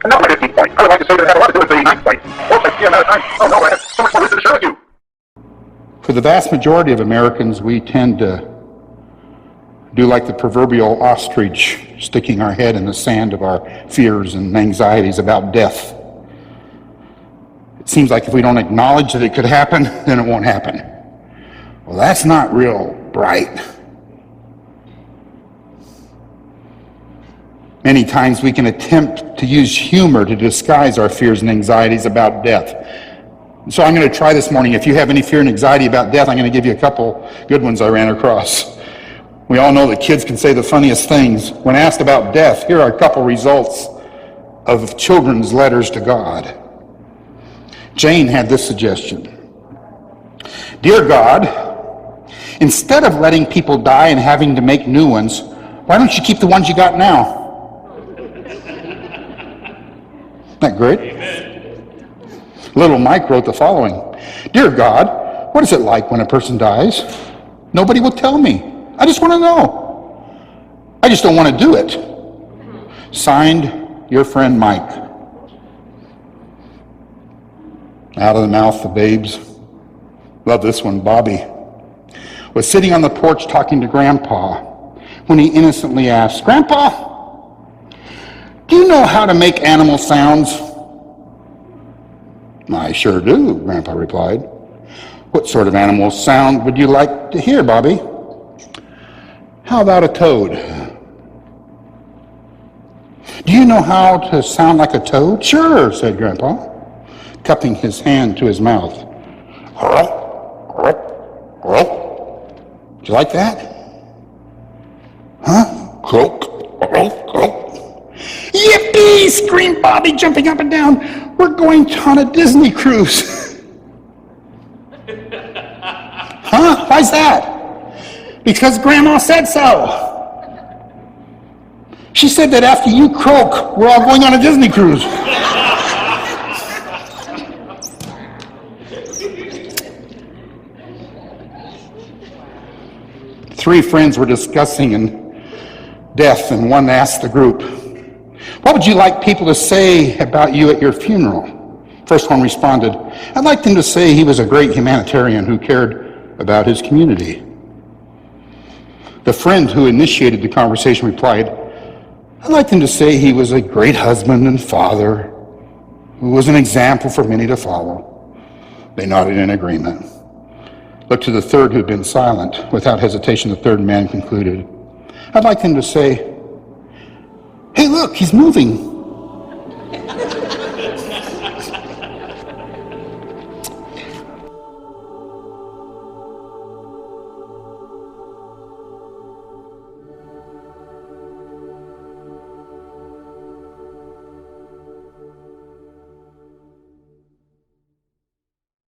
And now my 15th point. I would like to say that it had a lot to do with the 9th point. Oops, I see I'm out of time. Oh no, I have so much more to share with you. For the vast majority of Americans, we tend to do like the proverbial ostrich, sticking our head in the sand of our fears and anxieties about death. It seems like if we don't acknowledge that it could happen, then it won't happen. Well, that's not real bright. Many times we can attempt to use humor to disguise our fears and anxieties about death. So I'm going to try this morning. If you have any fear and anxiety about death, I'm going to give you a couple good ones I ran across. We all know that kids can say the funniest things. When asked about death, here are a couple results of children's letters to God. Jane had this suggestion. Dear God, instead of letting people die and having to make new ones, why don't you keep the ones you got now? Isn't that great? Amen. Little Mike wrote the following. Dear God, what is it like when a person dies? Nobody will tell me. I just want to know. I just don't want to do it. Signed, your friend Mike. Out of the mouth of babes. Love this one. Bobby was sitting on the porch talking to Grandpa when he innocently asked, Grandpa, do you know how to make animal sounds? I sure do, Grandpa replied. What sort of animal sound would you like to hear, Bobby? How about a toad? Do you know how to sound like a toad? Sure, said Grandpa, cupping his hand to his mouth. Do you like that? Huh? Croak. Yippee! Screamed Bobby, jumping up and down. We're going on a Disney cruise. Huh? Why's that? Because Grandma said so. She said that after you croak, we're all going on a Disney cruise. Three friends were discussing death, and one asked the group, what would you like people to say about you at your funeral? First one responded, I'd like them to say he was a great humanitarian who cared about his community. The friend who initiated the conversation replied, I'd like them to say he was a great husband and father who was an example for many to follow. They nodded in agreement. Looked to the third who had been silent. Without hesitation, the third man concluded, I'd like them to say, hey, look, he's moving.